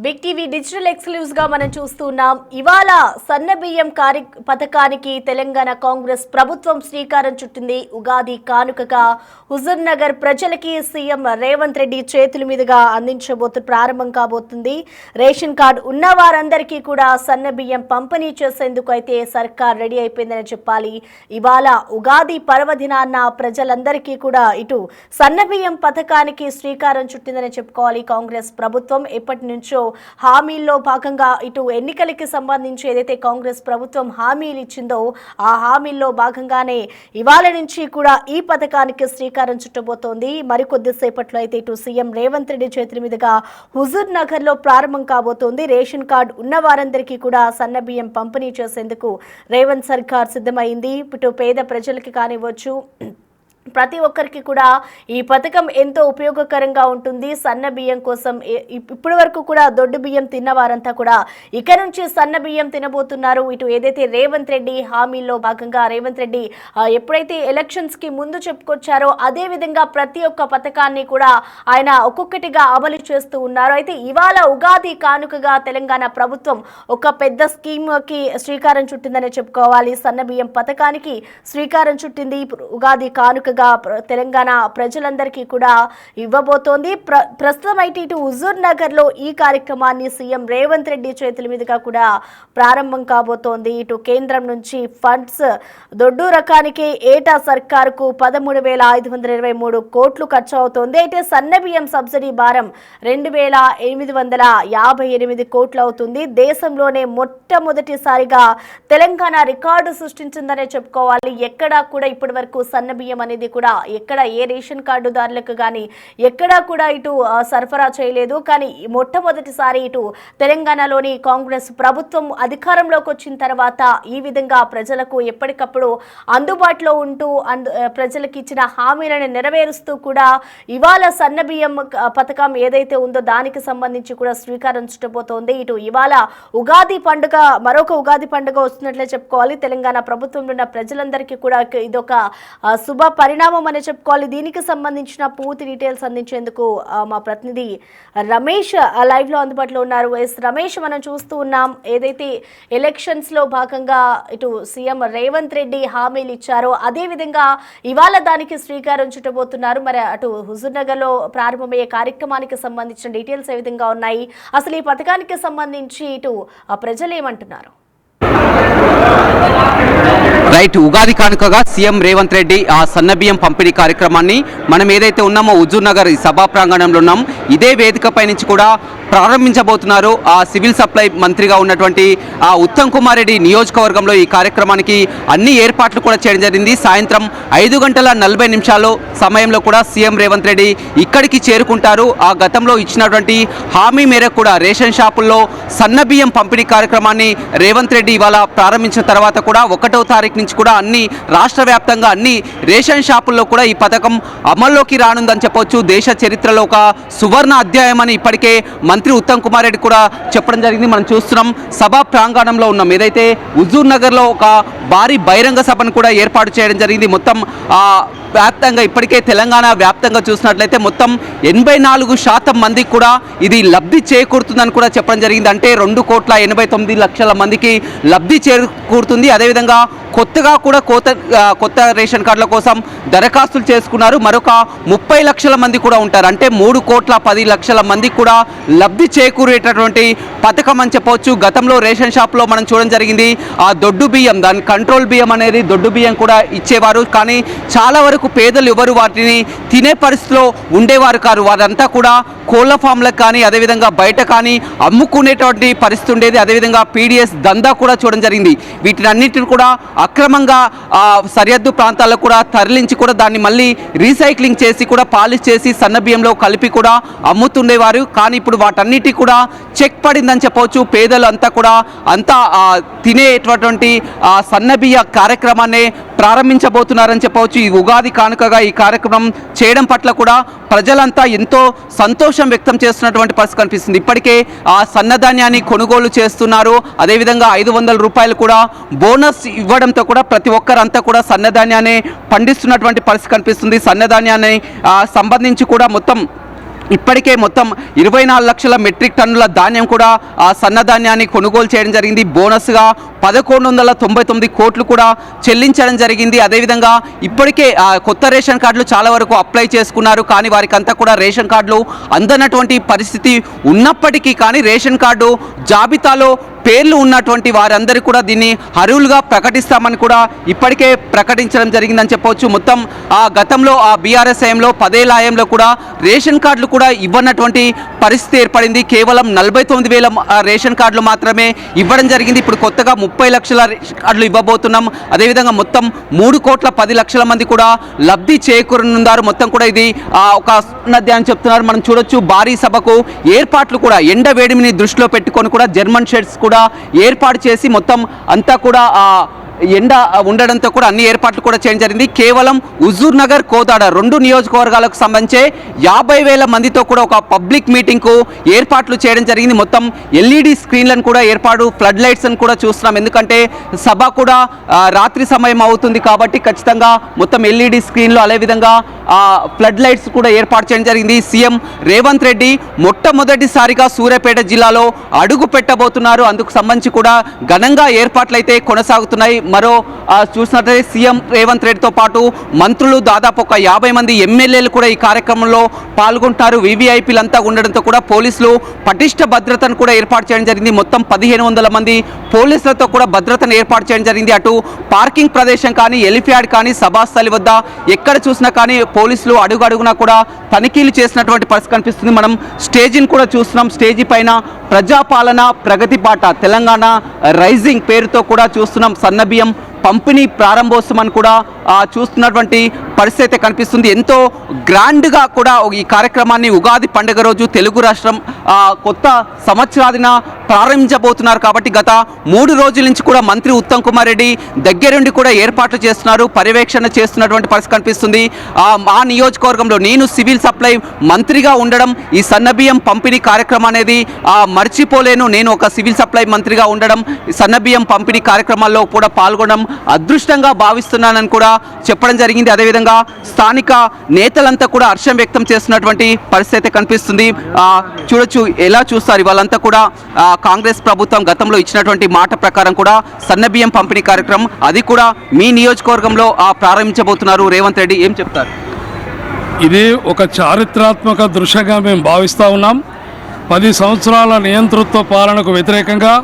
Big TV digital exclusive గా మనం చూస్తున్నాం. ఇవాళ సన్నబియ్యం పథకానికి తెలంగాణ కాంగ్రెస్ ప్రభుత్వం శ్రీకారం చుట్టింది. ఉగాది కానుకగా హుజూర్ నగర్ ప్రజలకి సీఎం రేవంత్ రెడ్డి చేతుల మీదుగా ప్రారంభం కాబోతుంది. రేషన్ కార్డు ఉన్న వారందరికీ కూడా సన్నబియ్యం పంపిణీ చేసేందుకు అయితే సర్కార్ రెడీ అయిపోయిందని చెప్పాలి. ఇవాళ ఉగాది పర్వదినాన్న ప్రజలందరికీ కూడా ఇటు సన్నబియ్యం పథకానికి శ్రీకారం చుట్టిందని చెప్పుకోవాలి. కాంగ్రెస్ ప్రభుత్వం ఎప్పటి నుంచో హామీల్లో భాగంగా ఇటు ఎన్నికలకి సంబంధించి ఏదైతే కాంగ్రెస్ ప్రభుత్వం హామీలు ఇచ్చిందో ఆ హామీల్లో భాగంగానే ఇవాళ నుంచి కూడా ఈ పథకానికి శ్రీకారం చుట్టబోతోంది. మరికొద్ది సేపట్లో అయితే ఇటు సీఎం రేవంత్ రెడ్డి చేతుల మీదుగా హుజూర్ నగర్ లో ప్రారంభం కాబోతోంది. రేషన్ కార్డు ఉన్న వారందరికీ కూడా సన్నబియ్యం పంపిణీ చేసేందుకు రేవంత్ సర్కార్ సిద్ధమైంది. ఇటు పేద ప్రజలకి కానివ్వచ్చు, ప్రతి ఒక్కరికి కూడా ఈ పథకం ఎంతో ఉపయోగకరంగా ఉంటుంది. సన్న బియ్యం కోసం ఇప్పటి వరకు కూడా దొడ్డు బియ్యం తిన్న వారంతా కూడా ఇక నుంచి సన్న బియ్యం తినబోతున్నారు. ఇటు ఏదైతే రేవంత్ రెడ్డి హామీల్లో భాగంగా రేవంత్ రెడ్డి ఎప్పుడైతే ఎలక్షన్స్ కి ముందు చెప్పుకొచ్చారో అదే విధంగా ప్రతి ఒక్క పథకాన్ని కూడా ఆయన ఒక్కొక్కటిగా అమలు చేస్తూ ఉన్నారు. అయితే ఇవాళ ఉగాది కానుకగా తెలంగాణ ప్రభుత్వం ఒక పెద్ద స్కీమ్ కి శ్రీకారం చుట్టిందని చెప్పుకోవాలి. సన్న బియ్యం పథకానికి శ్రీకారం చుట్టింది. ఉగాది కానుక తెలంగాణ ప్రజలందరికీ కూడా ఇవ్వబోతోంది. ప్రస్తుతం అయితే ఇటు హుజూర్ నగర్ లో ఈ కార్యక్రమాన్ని సీఎం రేవంత్ రెడ్డి చేతుల మీదుగా కూడా ప్రారంభం కాబోతోంది. ఇటు కేంద్రం నుంచి ఫండ్స్ దొడ్డు రకానికి ఏటా సర్కారుకు 13,523 కోట్లు ఖర్చు అవుతోంది. అయితే సన్నబియ్యం సబ్సిడీ భారం 2,858 కోట్లు అవుతుంది. దేశంలోనే మొట్టమొదటిసారిగా తెలంగాణ రికార్డు సృష్టించిందనే చెప్పుకోవాలి. ఎక్కడా కూడా ఇప్పటి వరకు సన్నబియ్యం అనేది కూడా ఎక్కడ ఏ రేషన్ కార్డుదారులకు కానీ ఎక్కడా కూడా ఇటు సరఫరా చేయలేదు. కానీ మొట్టమొదటిసారి ఇటు తెలంగాణలోని కాంగ్రెస్ ప్రభుత్వం అధికారంలోకి వచ్చిన తర్వాత ఈ విధంగా ప్రజలకు ఎప్పటికప్పుడు అందుబాటులో ఉంటూ ప్రజలకు ఇచ్చిన హామీలను నెరవేరుస్తూ కూడా ఇవాళ సన్నబియ్యం పథకం ఏదైతే ఉందో దానికి సంబంధించి కూడా శ్రీకారం చుట్టబోతోంది. ఇటు ఇవాళ ఉగాది పండుగ, మరొక ఉగాది పండుగ వస్తున్నట్లే చెప్పుకోవాలి. తెలంగాణ ప్రభుత్వంలో ఉన్న ప్రజలందరికీ కూడా ఇదొక శుభ పరిణామం అని చెప్పుకోవాలి. దీనికి సంబంధించిన పూర్తి డీటెయిల్స్ అందించేందుకు మా ప్రతినిధి రమేష్ లైవ్ లో అందుబాటులో ఉన్నారు. రమేష్, మనం చూస్తూ ఉన్నాం ఏదైతే ఎలక్షన్స్ లో భాగంగా ఇటు సీఎం రేవంత్ రెడ్డి హామీలు ఇచ్చారో అదే విధంగా ఇవాళ దానికి శ్రీకారం చుట్టబోతున్నారు. మరి అటు హుజూర్ నగర్ లో ప్రారంభమయ్యే కార్యక్రమానికి సంబంధించిన డీటెయిల్స్ ఏ విధంగా ఉన్నాయి, అసలు ఈ పథకానికి సంబంధించి ఇటు ప్రజలు ఏమంటున్నారు? రైట్, ఉగాది కానుకగా సీఎం రేవంత్ రెడ్డి ఆ సన్నబియ్యం పంపిణీ కార్యక్రమాన్ని మనం ఏదైతే ఉన్నామో హుజూర్ నగర్ సభా ప్రాంగణంలో ఉన్నాం. ఇదే వేదికపై నుంచి కూడా ప్రారంభించబోతున్నారు. ఆ సివిల్ సప్లై మంత్రిగా ఉన్నటువంటి ఆ ఉత్తమ్ కుమార్ రెడ్డి నియోజకవర్గంలో ఈ కార్యక్రమానికి అన్ని ఏర్పాట్లు కూడా చేయడం జరిగింది. సాయంత్రం 5:40 సమయంలో కూడా సీఎం రేవంత్ రెడ్డి ఇక్కడికి చేరుకుంటారు. ఆ గతంలో ఇచ్చినటువంటి హామీ మేరకు కూడా రేషన్ షాపుల్లో సన్నబియ్యం పంపిణీ కార్యక్రమాన్ని రేవంత్ రెడ్డి ఇవాళ ప్రారంభించిన తర్వాత కూడా 1వ తారీఖు నుంచి కూడా అన్ని రాష్ట్ర వ్యాప్తంగా అన్ని రేషన్ షాపుల్లో కూడా ఈ పథకం అమల్లోకి రానుందని చెప్పొచ్చు. దేశ చరిత్రలో ఒక సువర్ణ అధ్యాయం అని ఇప్పటికే మంత్రి ఉత్తమ్ కుమార్ రెడ్డి కూడా చెప్పడం జరిగింది. మనం చూస్తున్నాం సభా ప్రాంగణంలో ఉన్నాం. ఏదైతే హుజూర్ నగర్లో ఒక భారీ బహిరంగ సభను కూడా ఏర్పాటు చేయడం జరిగింది. మొత్తం వ్యాప్తంగా ఇప్పటికే తెలంగాణ వ్యాప్తంగా చూసినట్లయితే మొత్తం 84% మందికి కూడా ఇది లబ్ధి చేకూరుతుందని కూడా చెప్పడం జరిగింది. అంటే 2,89,00,000 మందికి లబ్ధి చేకూరుతుంది. అదేవిధంగా కొత్తగా కూడా కొత్త రేషన్ కార్డుల కోసం దరఖాస్తులు చేసుకున్నారు. మరొక 30 లక్షల మంది కూడా ఉంటారు. అంటే 3,10,00,000 మందికి కూడా లబ్ధి చేకూరేటటువంటి పథకం అని చెప్పవచ్చు. గతంలో రేషన్ షాప్లో మనం చూడడం జరిగింది ఆ దొడ్డు బియ్యం, దాని కంట్రోల్ బియ్యం అనేది దొడ్డు బియ్యం కూడా ఇచ్చేవారు. కానీ చాలా వరకు పేదలు ఎవరు వాటిని తినే పరిస్థితిలో ఉండేవారు కారు. వారంతా కూడా కోళ్ల ఫామ్లకు కానీ అదేవిధంగా బయట కానీ అమ్ముకునేటువంటి పరిస్థితి ఉండేది. అదేవిధంగా పీడిఎస్ దందా కూడా చూడడం జరిగింది. వీటినన్నిటిని కూడా అక్రమంగా సరిహద్దు ప్రాంతాల్లో కూడా తరలించి కూడా దాన్ని మళ్ళీ రీసైక్లింగ్ చేసి కూడా పాలిష్ చేసి సన్నబియ్యంలో కలిపి కూడా అమ్ముతుండేవారు. కానీ ఇప్పుడు వాటన్నిటి కూడా చెక్ పడిందని చెప్పవచ్చు. పేదలు అంతా కూడా తినేటటువంటి సన్నబియ్య కార్యక్రమాన్ని ప్రారంభించబోతున్నారని చెప్పవచ్చు. ఈ ఉగాది కానుకగా ఈ కార్యక్రమం చేయడం పట్ల కూడా ప్రజలంతా ఎంతో సంతోషం వ్యక్తం చేస్తున్నటువంటి పరిస్థితి కనిపిస్తుంది. ఇప్పటికే ఆ సన్నధాన్యాన్ని కొనుగోలు చేస్తున్నారు. అదేవిధంగా 500 రూపాయలు కూడా బోనస్ ఇవ్వడంతో కూడా ప్రతి ఒక్కరంతా కూడా సన్నధాన్యాన్ని పండిస్తున్నటువంటి పరిస్థితి కనిపిస్తుంది. సన్నధాన్యాన్ని సంబంధించి కూడా మొత్తం ఇప్పటికే మొత్తం 24 లక్షల మెట్రిక్ టన్నుల ధాన్యం కూడా ఆ సన్నధాన్యాన్ని కొనుగోలు చేయడం జరిగింది. బోనస్గా 1199 కోట్లు కూడా చెల్లించడం జరిగింది. అదేవిధంగా ఇప్పటికే కొత్త రేషన్ కార్డులు చాలా వరకు అప్లై చేసుకున్నారు. కానీ వారికి అంతా కూడా రేషన్ కార్డులు అందనటువంటి పరిస్థితి ఉన్నప్పటికీ కానీ రేషన్ కార్డు జాబితాలో పేర్లు ఉన్నటువంటి వారందరూ కూడా దీన్ని అర్హులుగా ప్రకటిస్తామని కూడా ఇప్పటికే ప్రకటించడం జరిగిందని చెప్పవచ్చు. మొత్తం గతంలో బీఆర్ఎస్ హయాంలో 10 ఏళ్ల హయాంలో కూడా రేషన్ కార్డులు కూడా ఇవ్వనటువంటి పరిస్థితి ఏర్పడింది. కేవలం 49,000 రేషన్ కార్డులు మాత్రమే ఇవ్వడం జరిగింది. ఇప్పుడు కొత్తగా 30 లక్షల రేషన్ కార్డులు ఇవ్వబోతున్నాం. అదేవిధంగా మొత్తం 3,10,00,000 మంది కూడా లబ్ధి చేకూరనున్నారు. మొత్తం కూడా ఇది ఒక నది అని చెప్తున్నారు. మనం చూడొచ్చు భారీ సభకు ఏర్పాట్లు కూడా ఎండ వేడిమిని దృష్టిలో పెట్టుకొని కూడా జర్మన్ షెడ్స్ కూడా ఏర్పాటు చేసి మొత్తం అంతా కూడా ఎండ ఉండడంతో కూడా అన్ని ఏర్పాట్లు కూడా చేయడం జరిగింది. కేవలం హుజూర్ నగర్, కోదాడ 2 నియోజకవర్గాలకు సంబంధించే 50,000 మందితో కూడా ఒక పబ్లిక్ మీటింగ్కు ఏర్పాట్లు చేయడం జరిగింది. మొత్తం ఎల్ఈడి స్క్రీన్లను కూడా ఏర్పాటు, ఫ్లడ్ లైట్స్ అని కూడా చూస్తున్నాం. ఎందుకంటే సభ కూడా రాత్రి సమయం అవుతుంది కాబట్టి ఖచ్చితంగా మొత్తం ఎల్ఈడి స్క్రీన్లు అదేవిధంగా ఫ్లడ్ లైట్స్ కూడా ఏర్పాటు చేయడం జరిగింది. సీఎం రేవంత్ రెడ్డి మొట్టమొదటిసారిగా సూర్యాపేట జిల్లాలో అడుగు పెట్టబోతున్నారు. అందుకు సంబంధించి కూడా ఘనంగా ఏర్పాట్లు అయితే కొనసాగుతున్నాయి. మరో చూసినట్లయితే సీఎం రేవంత్ రెడ్డితో పాటు మంత్రులు దాదాపు ఒక 50 మంది ఎమ్మెల్యేలు కూడా ఈ కార్యక్రమంలో పాల్గొంటారు. వీవీఐపీలంతా ఉండడంతో కూడా పోలీసులు పటిష్ట భద్రతను కూడా ఏర్పాటు చేయడం జరిగింది. మొత్తం 1,500 మంది పోలీసులతో కూడా భద్రతను ఏర్పాటు చేయడం జరిగింది. అటు పార్కింగ్ ప్రదేశం కానీ, ఎలిఫ్యాడ్ కానీ, సభాస్థలి వద్ద ఎక్కడ చూసినా కానీ పోలీసులు అడుగడుగునా కూడా తనిఖీలు చేసినటువంటి పరిస్థితి కనిపిస్తుంది. మనం స్టేజీని కూడా చూస్తున్నాం. స్టేజీ పైన ప్రజాపాలన ప్రగతి బాట తెలంగాణ రైజింగ్ పేరుతో కూడా చూస్తున్నాం. సన్నబియ్యం పంపిణీ ప్రారంభోత్సవం కూడా చూస్తున్నటువంటి పరిస్థితి అయితే కనిపిస్తుంది. ఎంతో గ్రాండ్గా కూడా ఈ కార్యక్రమాన్ని ఉగాది పండుగ రోజు తెలుగు రాష్ట్రం కొత్త సంవత్సరాదిన ప్రారంభించబోతున్నారు. కాబట్టి గత 3 రోజుల నుంచి కూడా మంత్రి ఉత్తమ్ కుమార్ రెడ్డి దగ్గరుండి కూడా ఏర్పాట్లు చేస్తున్నారు, పర్యవేక్షణ చేస్తున్నటువంటి పరిస్థితి కనిపిస్తుంది. ఆ నియోజకవర్గంలో నేను సివిల్ సప్లై మంత్రిగా ఉండడం, ఈ సన్నబియ్యం పంపిణీ కార్యక్రమం అనేది మర్చిపోలేను. నేను ఒక సివిల్ సప్లై మంత్రిగా ఉండడం, సన్నబియ్యం పంపిణీ కార్యక్రమాల్లో కూడా పాల్గొనడం అదృష్టంగా భావిస్తున్నానని కూడా చెప్పడం జరిగింది. అదేవిధంగా స్థానిక నేతలంతా కూడా హర్షం వ్యక్తం చేస్తున్నటువంటి పరిస్థితి కనిపిస్తుంది. చూడొచ్చు ఎలా చూస్తారు. వాళ్ళంతా కూడా కాంగ్రెస్ ప్రభుత్వం గతంలో ఇచ్చినటువంటి మాట ప్రకారం కూడా సన్నబియ్యం పంపిణీ కార్యక్రమం అది కూడా మీ నియోజకవర్గంలో ప్రారంభించబోతున్నారు. రేవంత్ రెడ్డి ఏం చెప్తారు? ఇది ఒక చారిత్రాత్మక దృశ్యంగా మేము భావిస్తూ ఉన్నాం. 10 సంవత్సరాల నియంతృత్వ పాలనకు వ్యతిరేకంగా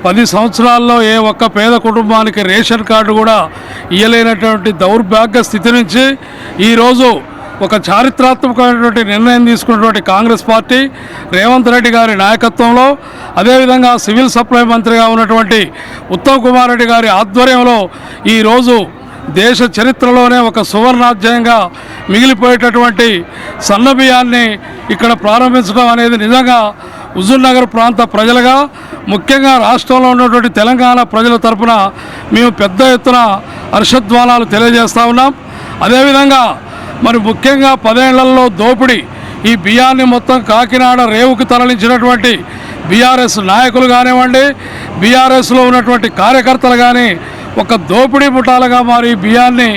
10 సంవత్సరాల్లో ఏ ఒక్క పేద కుటుంబానికి రేషన్ కార్డు కూడా ఇయ్యలేనటువంటి దౌర్భాగ్య స్థితి నుంచి ఈరోజు ఒక చారిత్రాత్మకమైనటువంటి నిర్ణయం తీసుకున్నటువంటి కాంగ్రెస్ పార్టీ రేవంత్ రెడ్డి గారి నాయకత్వంలో, అదేవిధంగా సివిల్ సప్లై మంత్రిగా ఉన్నటువంటి ఉత్తమ్ కుమార్ రెడ్డి గారి ఆధ్వర్యంలో ఈరోజు దేశ చరిత్రలోనే ఒక సువర్ణాధ్యాయంగా మిగిలిపోయేటటువంటి సన్నబియ్యాన్ని ఇక్కడ ప్రారంభించడం అనేది నిజంగా హుజూర్ నగర్ ప్రాంత ప్రజలుగా, ముఖ్యంగా రాష్ట్రంలో ఉన్నటువంటి తెలంగాణ ప్రజల తరఫున మేము పెద్ద ఎత్తున హర్షధ్వానాలు తెలియజేస్తూ ఉన్నాం. అదేవిధంగా మరి ముఖ్యంగా 10 ఏళ్లలో దోపిడీ, ఈ బియ్యాన్ని మొత్తం కాకినాడ రేవుకు తరలించినటువంటి బీఆర్ఎస్ నాయకులు కానివ్వండి, బీఆర్ఎస్లో ఉన్నటువంటి కార్యకర్తలు కానీ ఒక దోపిడీ ముఠాలుగా మారి బియ్యాన్ని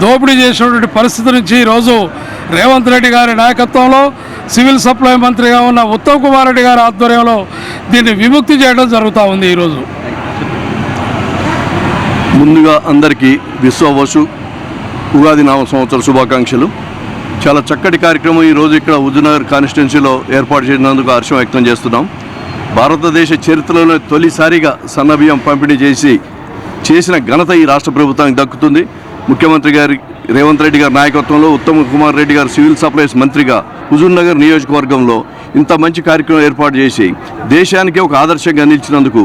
దోపిడీ చేసినటువంటి పరిస్థితి నుంచి ఈరోజు రేవంత్ రెడ్డి గారి నాయకత్వంలో సివిల్ సప్లై మంత్రిగా ఉన్న ఉత్తమ్ కుమార్ రెడ్డి గారి ఆధ్వర్యంలో దీన్ని విముక్తి చేయడం జరుగుతూ ఉంది. ఈరోజు ముందుగా అందరికీ విశ్వవసు ఉగాది నామ సంవత్సర శుభాకాంక్షలు. చాలా చక్కటి కార్యక్రమం ఈరోజు ఇక్కడ హుజూర్ నగర్ కాన్స్టిట్యున్సీలో ఏర్పాటు చేసినందుకు హర్షం వ్యక్తం చేస్తున్నాం. భారతదేశ చరిత్రలోనే తొలిసారిగా సన్నబియ్యం పంపిణీ చేసిన ఘనత ఈ రాష్ట్ర ప్రభుత్వానికి దక్కుతుంది. ముఖ్యమంత్రి గారి రేవంత్ రెడ్డి గారి నాయకత్వంలో ఉత్తమ్ కుమార్ రెడ్డి గారు సివిల్ సప్లైస్ మంత్రిగా హుజూర్ నగర్ నియోజకవర్గంలో ఇంత మంచి కార్యక్రమం ఏర్పాటు చేసి దేశానికి ఒక ఆదర్శంగా నిలిచినందుకు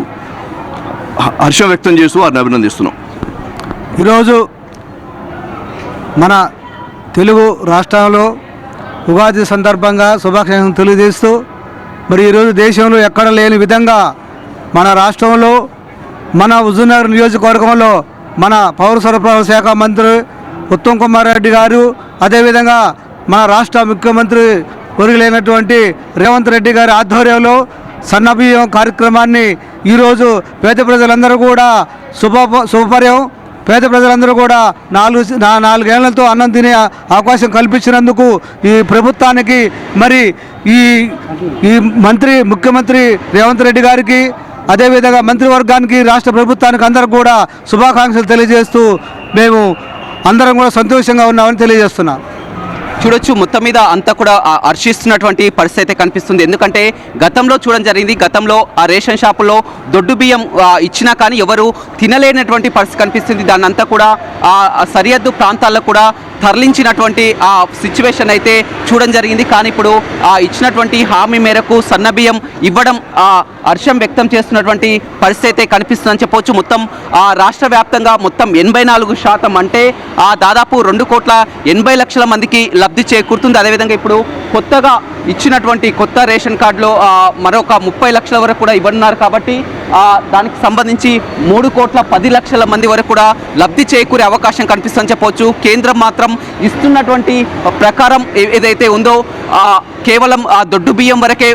హర్షం వ్యక్తం చేస్తూ వారిని అభినందిస్తున్నాం. ఈరోజు మన తెలుగు రాష్ట్రాల్లో ఉగాది సందర్భంగా శుభాకాంక్షలు తెలియజేస్తూ మరి ఈరోజు దేశంలో ఎక్కడ లేని విధంగా మన రాష్ట్రంలో మన హుజూర్ నగర్ నియోజకవర్గంలో మన పౌర సరఫరాల శాఖ మంత్రి ఉత్తమ్ కుమార్ రెడ్డి గారు, అదేవిధంగా మన రాష్ట్ర ముఖ్యమంత్రి వర్యులైనటువంటి రేవంత్ రెడ్డి గారి ఆధ్వర్యంలో సన్నబియ్యం కార్యక్రమాన్ని ఈరోజు పేద ప్రజలందరూ కూడా శుభపర్యం పేద ప్రజలందరూ కూడా నాలుగేళ్లతో అన్నం తినే అవకాశం కల్పించినందుకు ఈ ప్రభుత్వానికి మరి ఈ ముఖ్యమంత్రి రేవంత్ రెడ్డి గారికి అదేవిధంగా మంత్రివర్గానికి రాష్ట్ర ప్రభుత్వానికి అందరూ కూడా శుభాకాంక్షలు తెలియజేస్తూ మేము అందరం కూడా సంతోషంగా ఉన్నామని తెలియజేస్తున్నాం. చూడొచ్చు మొత్తం మీద అంతా కూడా హర్షిస్తున్నటువంటి పరిస్థితి అయితే కనిపిస్తుంది. ఎందుకంటే గతంలో చూడడం జరిగింది, గతంలో ఆ రేషన్ షాపులో దొడ్డు బియ్యం ఇచ్చినా కానీ ఎవరు తినలేనటువంటి పరిస్థితి కనిపిస్తుంది. దాన్ని అంతా కూడా ఆ సరిహద్దు ప్రాంతాల్లో కూడా తరలించినటువంటి ఆ సిచ్యువేషన్ అయితే చూడడం జరిగింది. కానీ ఇప్పుడు ఇచ్చినటువంటి హామీ మేరకు సన్నబియ్యం ఇవ్వడం హర్షం వ్యక్తం చేస్తున్నటువంటి పరిస్థితి అయితే కనిపిస్తుందని చెప్పవచ్చు. మొత్తం రాష్ట్ర వ్యాప్తంగా మొత్తం 84% అంటే దాదాపు 2,80,00,000 మందికి లబ్ధి చేకూరుతుంది. అదేవిధంగా ఇప్పుడు కొత్తగా ఇచ్చినటువంటి కొత్త రేషన్ కార్డులో మరొక 30 లక్షల వరకు కూడా ఇవ్వనున్నారు. కాబట్టి దానికి సంబంధించి 3,10,00,000 మంది వరకు కూడా లబ్ధి చేకూరే అవకాశం కనిపిస్తుందని చెప్పవచ్చు. కేంద్రం మాత్రం ఇస్తున్నటువంటి ప్రకారం ఏదైతే ఉందో కేవలం దొడ్డు బియ్యం వరకే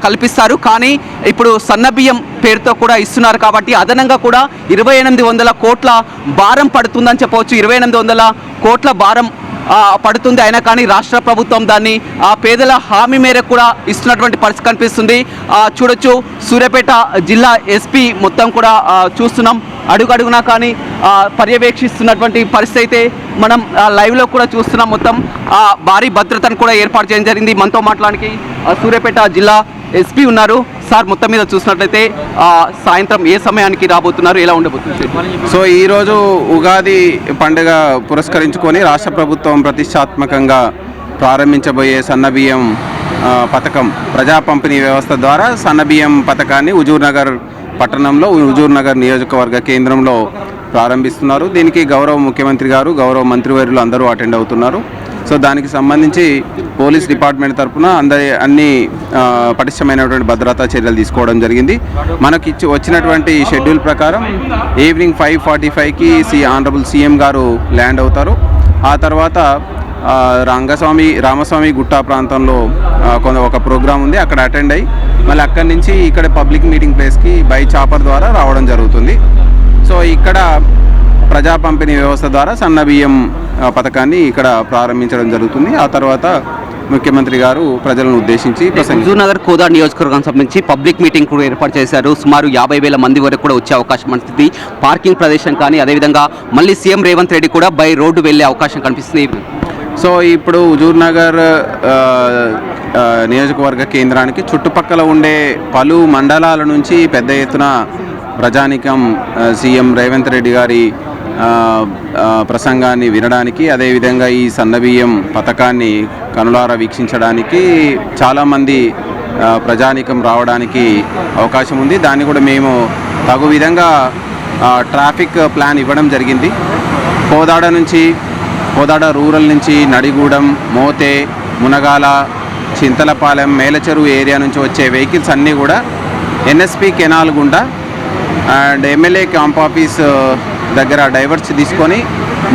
కల్పిస్తారు. కానీ ఇప్పుడు సన్న బియ్యం పేరుతో కూడా ఇస్తున్నారు. కాబట్టి అదనంగా కూడా 2,800 కోట్ల భారం పడుతుందని చెప్పవచ్చు. 2,800 కోట్ల భారం పడుతుంది. అయినా కానీ రాష్ట్ర ప్రభుత్వం దాన్ని పేదల హామీ మేరకు కూడా ఇస్తున్నటువంటి పరిస్థితి కనిపిస్తుంది. చూడొచ్చు సూర్యాపేట జిల్లా ఎస్పీ మొత్తం కూడా చూస్తున్నాం, అడుగడుగునా కానీ పర్యవేక్షిస్తున్నటువంటి పరిస్థితి అయితే మనం లైవ్లో కూడా చూస్తున్నాం. మొత్తం భారీ భద్రతను కూడా ఏర్పాటు చేయడం జరిగింది. మనతో మాట్లాడడానికి సూర్యాపేట జిల్లా ఎస్పీ ఉన్నారు. సార్, మొత్తం మీద చూసినట్లయితే సాయంత్రం ఏ సమయానికి రాబోతున్నారు, ఎలా ఉండబోతుంది? సో ఈరోజు ఉగాది పండుగ పురస్కరించుకొని రాష్ట్ర ప్రభుత్వం ప్రతిష్టాత్మకంగా ప్రారంభించబోయే సన్నబియ్యం పథకం ప్రజా పంపిణీ వ్యవస్థ ద్వారా సన్నబియ్యం పథకాన్ని హుజూర్నగర్ పట్టణంలో హుజూర్నగర్ నియోజకవర్గ కేంద్రంలో ప్రారంభిస్తున్నారు. దీనికి గౌరవ ముఖ్యమంత్రి గారు, గౌరవ మంత్రివర్యులు అందరూ అటెండ్ అవుతున్నారు. సో దానికి సంబంధించి పోలీస్ డిపార్ట్మెంట్ తరఫున అన్ని పటిష్టమైనటువంటి భద్రతా చర్యలు తీసుకోవడం జరిగింది. మనకి వచ్చినటువంటి షెడ్యూల్ ప్రకారం ఈవినింగ్ 5:45కి ఆనరబుల్ సీఎం గారు ల్యాండ్ అవుతారు. ఆ తర్వాత రామస్వామి గుట్ట ప్రాంతంలో ఒక ప్రోగ్రాం ఉంది, అక్కడ అటెండ్ అయ్యి మళ్ళీ అక్కడి నుంచి ఇక్కడ పబ్లిక్ మీటింగ్ ప్లేస్కి బై చాపర్ ద్వారా రావడం జరుగుతుంది. సో ఇక్కడ ప్రజా పంపిణీ వ్యవస్థ ద్వారా సన్నబియ్యం పథకాన్ని ఇక్కడ ప్రారంభించడం జరుగుతుంది. ఆ తర్వాత ముఖ్యమంత్రి గారు ప్రజలను ఉద్దేశించి హుజూర్నగర్ కోదాడ నియోజకవర్గానికి సంబంధించి పబ్లిక్ మీటింగ్ కూడా ఏర్పాటు చేశారు. సుమారు 50,000 మంది వరకు కూడా వచ్చే అవకాశం ఉంటుంది. పార్కింగ్ ప్రదేశం కానీ అదేవిధంగా మళ్ళీ సీఎం రేవంత్ రెడ్డి కూడా బై రోడ్డు వెళ్ళే అవకాశం కనిపిస్తుంది. సో ఇప్పుడు హుజూర్నగర్ నియోజకవర్గ కేంద్రానికి చుట్టుపక్కల ఉండే పలు మండలాల నుంచి పెద్ద ఎత్తున ప్రజానికం సీఎం రేవంత్ రెడ్డి గారి ప్రసంగాన్ని వినడానికి, అదేవిధంగా ఈ సన్నబియ్యం పథకాన్ని కనులారా వీక్షించడానికి చాలామంది ప్రజానికం రావడానికి అవకాశం ఉంది. దాన్ని కూడా మేము తగు విధంగా ట్రాఫిక్ ప్లాన్ ఇవ్వడం జరిగింది. కోదాడ రూరల్ నుంచి నడిగూడెం, మోతే, మునగాల, చింతలపాలెం, మేలచెరువు ఏరియా నుంచి వచ్చే వెహికల్స్ అన్నీ కూడా ఎన్ఎస్పి కెనాల్ గుండా అండ్ ఎమ్మెల్యే క్యాంప్ ఆఫీస్ దగ్గర డైవర్స్ తీసుకొని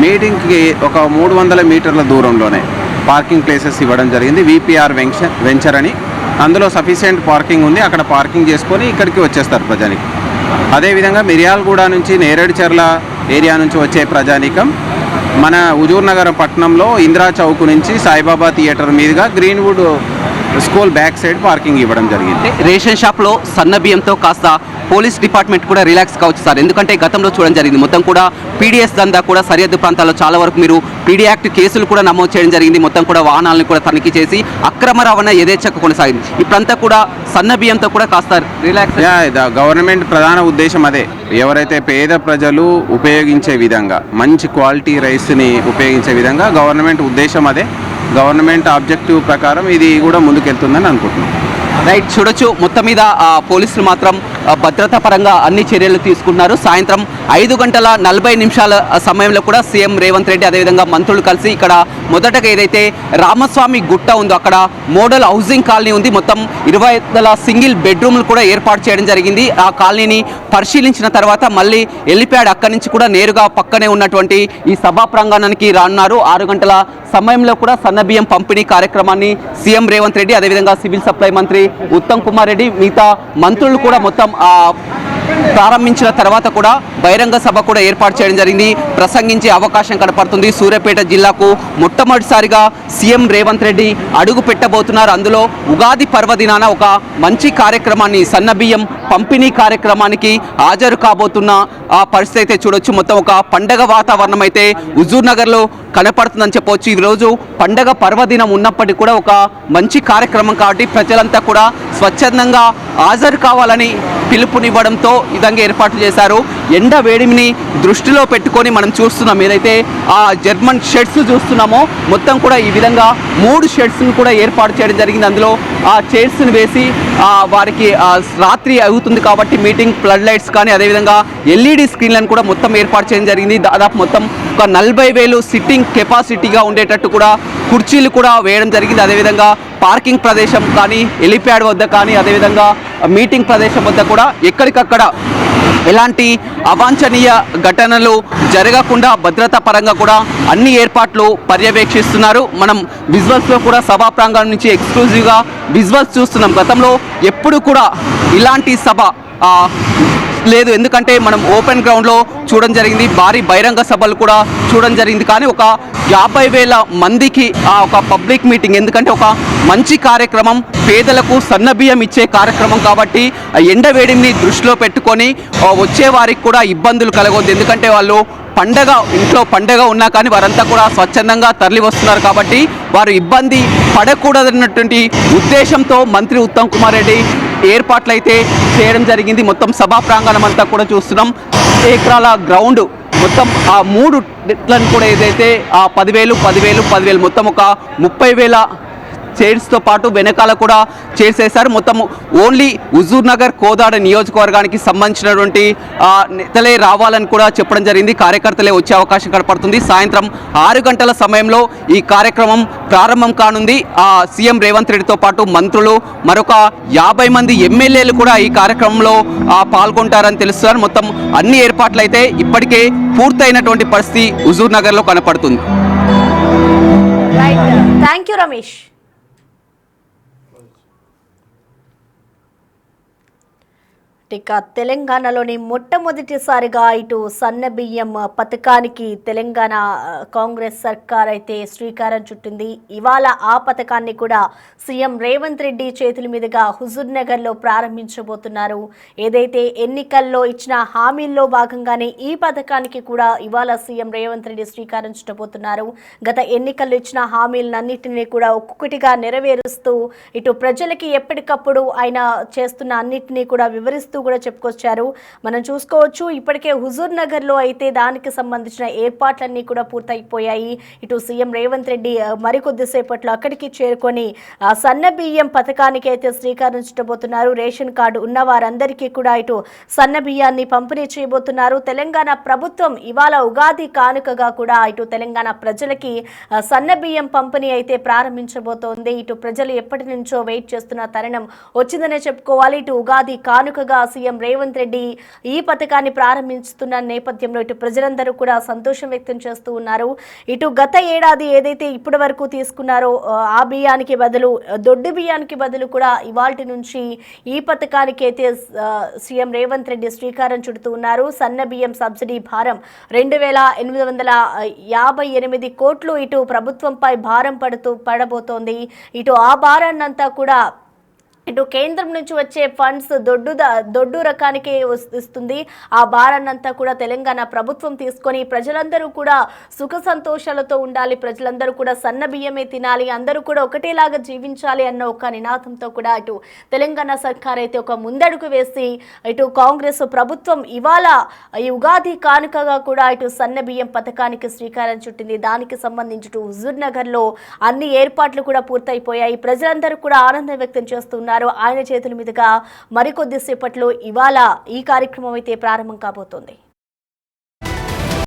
మీటింగ్కి ఒక 300 మీటర్ల దూరంలోనే పార్కింగ్ ప్లేసెస్ ఇవ్వడం జరిగింది. విపిఆర్ వెంచర్ అని, అందులో సఫిషియెంట్ పార్కింగ్ ఉంది. అక్కడ పార్కింగ్ చేసుకొని ఇక్కడికి వచ్చేస్తారు ప్రజానికం. అదేవిధంగా మిర్యాలగూడ నుంచి నేరేడుచర్ల ఏరియా నుంచి వచ్చే ప్రజానికం మన హుజూర్నగర్ పట్టణంలో ఇందిరా చౌక్ నుంచి సాయిబాబా థియేటర్ మీదుగా Greenwood school back side parking ఇవ్వడం జరిగింది. రేషన్ షాప్లో సన్న బియ్యంతో కాస్త పోలీస్ డిపార్ట్మెంట్ కూడా రిలాక్స్ కావచ్చు సార్. ఎందుకంటే గతంలో చూడడం జరిగింది, మొత్తం కూడా పీడిఎస్ దందా కూడా సరిహద్దు ప్రాంతాల్లో చాలా వరకు మీరు పీడీ యాక్ట్ కేసులు కూడా నమోదు చేయడం జరిగింది. మొత్తం కూడా వాహనాలను కూడా తనిఖీ చేసి అక్రమ రవాణా యథేచ్ఛగా కొనసాగింది. ఇప్పుడంతా కూడా సన్న బియ్యంతో కూడా కాస్త రిలాక్స్. గవర్నమెంట్ ప్రధాన ఉద్దేశం అదే. ఎవరైతే పేద ప్రజలు ఉపయోగించే విధంగా మంచి క్వాలిటీ రైస్ని ఉపయోగించే విధంగా గవర్నమెంట్ ఉద్దేశం అదే. గవర్నమెంట్ ఆబ్జెక్టివ్ ప్రకారం ఇది కూడా ముందుకెళ్తుందని అనుకుంటున్నాం. రైట్, చూడొచ్చు మొత్తం మీద పోలీసులు మాత్రం భద్రతా పరంగా అన్ని చర్యలు తీసుకుంటున్నారు. సాయంత్రం 5:40 సమయంలో కూడా సీఎం రేవంత్ రెడ్డి అదేవిధంగా మంత్రులు కలిసి ఇక్కడ మొదటగా ఏదైతే రామస్వామి గుట్ట ఉందో అక్కడ మోడల్ హౌసింగ్ కాలనీ ఉంది. మొత్తం 20 సింగిల్ బెడ్రూమ్లు కూడా ఏర్పాటు చేయడం జరిగింది. ఆ కాలనీని పరిశీలించిన తర్వాత మళ్ళీ వెళ్ళిపోయాడు. అక్కడి నుంచి కూడా నేరుగా పక్కనే ఉన్నటువంటి ఈ సభా ప్రాంగణానికి రానున్నారు. 6 గంటల సమయంలో కూడా సన్నబియ్యం పంపిణీ కార్యక్రమాన్ని సీఎం రేవంత్ రెడ్డి అదేవిధంగా సివిల్ సప్లై మంత్రి ఉత్తమ్ కుమార్ రెడ్డి మిగతా మంత్రులు కూడా మొత్తం ప్రారంభించిన తర్వాత కూడా బహిరంగ సభ కూడా ఏర్పాటు చేయడం జరిగింది. ప్రసంగించే అవకాశం కనపడుతుంది. సూర్యాపేట జిల్లాకు మొట్టమొదటిసారిగా సీఎం రేవంత్ రెడ్డి అడుగు పెట్టబోతున్నారు. అందులో ఉగాది పర్వదినాన ఒక మంచి కార్యక్రమాన్ని, సన్నబియ్యం పంపిణీ కార్యక్రమానికి హాజరు కాబోతున్న ఆ పరిస్థితి అయితే చూడొచ్చు. మొత్తం ఒక పండగ వాతావరణం అయితే హుజూర్ నగర్లో కనపడుతుందని చెప్పవచ్చు. ఈరోజు పండగ పర్వదినం ఉన్నప్పటికీ కూడా ఒక మంచి కార్యక్రమం కాబట్టి ప్రజలంతా కూడా స్వచ్ఛందంగా హాజరు కావాలని పిలుపునివ్వడంతో ఈ విధంగా ఏర్పాటు చేశారు. ఎండ వేడిమిని దృష్టిలో పెట్టుకొని మనం చూస్తున్నాం. ఏదైతే ఆ జర్మన్ షెడ్స్ చూస్తున్నామో మొత్తం కూడా ఈ విధంగా 3 షెడ్స్ను కూడా ఏర్పాటు చేయడం జరిగింది. అందులో ఆ చైర్స్ని వేసి వారికి రాత్రి అవుతుంది కాబట్టి మీటింగ్ ఫ్లడ్ లైట్స్ కానీ అదేవిధంగా ఎల్ఈడి స్క్రీన్లను కూడా మొత్తం ఏర్పాటు చేయడం జరిగింది. దాదాపు మొత్తం ఒక 40,000 సిట్టింగ్ కెపాసిటీగా ఉండేటట్టు కూడా కుర్చీలు కూడా వేయడం జరిగింది. అదేవిధంగా పార్కింగ్ ప్రదేశం కానీ, హెలిప్యాడ్ వద్ద కానీ, అదేవిధంగా మీటింగ్ ప్రదేశం వద్ద కూడా ఎక్కడికక్కడ ఎలాంటి అవాంఛనీయ ఘటనలు జరగకుండా భద్రతా పరంగా కూడా అన్ని ఏర్పాట్లు పర్యవేక్షిస్తున్నారు. మనం విజువల్స్లో కూడా సభా ప్రాంగణం నుంచి ఎక్స్క్లూజివ్గా విజువల్స్ చూస్తున్నాం. గతంలో ఎప్పుడు కూడా ఇలాంటి సభ లేదు, ఎందుకంటే మనం ఓపెన్ గ్రౌండ్లో చూడడం జరిగింది. భారీ బహిరంగ సభలు కూడా చూడడం జరిగింది. కానీ ఒక 50,000 మందికి ఒక పబ్లిక్ మీటింగ్, ఎందుకంటే ఒక మంచి కార్యక్రమం, పేదలకు సన్నబియ్యం ఇచ్చే కార్యక్రమం కాబట్టి ఎండ వేడిని దృష్టిలో పెట్టుకొని వచ్చే వారికి కూడా ఇబ్బందులు కలగొద్దు. ఎందుకంటే వాళ్ళు పండగ, ఇంట్లో పండగ ఉన్నా కానీ వారంతా కూడా స్వచ్ఛందంగా తరలి వస్తున్నారు కాబట్టి వారు ఇబ్బంది పడకూడదన్నటువంటి ఉద్దేశంతో మంత్రి ఉత్తమ్ కుమార్ రెడ్డి ఏర్పాట్లు అయితే చేయడం జరిగింది. మొత్తం సభా ప్రాంగణం అంతా కూడా చూస్తున్నాం. ఎకరాల గ్రౌండ్ మొత్తం ఆ 3 నెట్లను కూడా ఏదైతే 10,000 మొత్తం ఒక 30,000 చైర్స్తో పాటు వెనకాల కూడా చేసేశారు. మొత్తం ఓన్లీ హుజూర్ నగర్ కోదాడ నియోజకవర్గానికి సంబంధించినటువంటి నేతలే రావాలని కూడా చెప్పడం జరిగింది. కార్యకర్తలే వచ్చే అవకాశం కనపడుతుంది. సాయంత్రం 6 గంటల సమయంలో ఈ కార్యక్రమం ప్రారంభం కానుంది. సీఎం రేవంత్ రెడ్డితో పాటు మంత్రులు, మరొక 50 మంది ఎమ్మెల్యేలు కూడా ఈ కార్యక్రమంలో పాల్గొంటారని తెలుస్తున్నారు. మొత్తం అన్ని ఏర్పాట్లు అయితే ఇప్పటికే పూర్తయినటువంటి పరిస్థితి హుజూర్ నగర్లో కనపడుతుంది. Thank you Ramesh. ఇక తెలంగాణలోని మొట్టమొదటిసారిగా ఇటు సన్నబియ్యం పథకానికి తెలంగాణ కాంగ్రెస్ సర్కార్ అయితే శ్రీకారం చుట్టింది. ఇవాళ ఆ పథకాన్ని కూడా సీఎం రేవంత్ రెడ్డి చేతుల మీదుగా హుజూర్ నగర్లో ప్రారంభించబోతున్నారు. ఏదైతే ఎన్నికల్లో ఇచ్చిన హామీల్లో భాగంగానే ఈ పథకానికి కూడా ఇవాళ సీఎం రేవంత్ రెడ్డి శ్రీకారం చుట్టబోతున్నారు. గత ఎన్నికల్లో ఇచ్చిన హామీలన్నింటినీ కూడా ఒక్కొక్కటిగా నెరవేరుస్తూ ఇటు ప్రజలకి ఎప్పటికప్పుడు ఆయన చేస్తున్న అన్నింటినీ కూడా వివరిస్తూ కూడా చెప్పుకొచ్చారు. మనం చూసుకోవచ్చు, ఇప్పటికే హుజూర్ నగర్లో అయితే దానికి సంబంధించిన ఏర్పాట్లన్నీ కూడా పూర్తయిపోయాయి. ఇటు సీఎం రేవంత్ రెడ్డి మరికొద్దిసేపట్లో అక్కడికి చేరుకొని సన్నబియ్యం పథకానికి అయితే శ్రీకారం చుట్టబోతున్నారు. రేషన్ కార్డు ఉన్న వారందరికీ కూడా ఇటు సన్నబియ్యాన్ని పంపిణీ చేయబోతున్నారు. తెలంగాణ ప్రభుత్వం ఇవాళ ఉగాది కానుకగా కూడా ఇటు తెలంగాణ ప్రజలకి సన్నబియ్యం పంపిణీ అయితే ప్రారంభించబోతోంది. ఇటు ప్రజలు ఎప్పటి నుంచో వెయిట్ చేస్తున్న తరుణం వచ్చిందనే చెప్పుకోవాలి. ఇటు ఉగాది కానుకగా సీఎం రేవంత్ రెడ్డి ఈ పథకాన్ని ప్రారంభిస్తున్న నేపథ్యంలో ఇటు ప్రజలందరూ కూడా సంతోషం వ్యక్తం చేస్తూ ఉన్నారు. ఇటు గత ఏడాది ఏదైతే ఇప్పటి వరకు తీసుకున్నారో ఆ బియ్యానికి బదులు, దొడ్డు బియ్యానికి బదులు కూడా ఇవాల్టి నుంచి ఈ పథకానికి అయితే సీఎం రేవంత్ రెడ్డి శ్రీకారం చుడుతూ ఉన్నారు. సన్న బియ్యం సబ్సిడీ భారం 2,858 కోట్లు ఇటు ప్రభుత్వంపై భారం పడబోతోంది. ఇటు ఆ భారాన్నంతా కూడా ఇటు కేంద్రం నుంచి వచ్చే ఫండ్స్ దొడ్డు రకానికి ఇస్తుంది. ఆ భారాన్నంతా కూడా తెలంగాణ ప్రభుత్వం తీసుకొని ప్రజలందరూ కూడా సుఖ సంతోషాలతో ఉండాలి, ప్రజలందరూ కూడా సన్న బియ్యమే తినాలి, అందరూ కూడా ఒకటేలాగా జీవించాలి అన్న ఒక నినాదంతో కూడా ఇటు తెలంగాణ సర్కార్ అయితే ఒక ముందడుగు వేసి ఇటు కాంగ్రెస్ ప్రభుత్వం ఇవాళ ఈ ఉగాది కానుకగా కూడా ఇటు సన్న బియ్యం పథకానికి శ్రీకారం చుట్టింది. దానికి సంబంధించి హుజూర్ నగర్లో అన్ని ఏర్పాట్లు కూడా పూర్తయిపోయాయి. ప్రజలందరూ కూడా ఆనందం వ్యక్తం చేస్తున్నారు. ఆయన చేతుల మీదుగా మరికొద్దిసేపట్లో ఇవాళ ఈ కార్యక్రమం అయితే ప్రారంభం కాబోతోంది.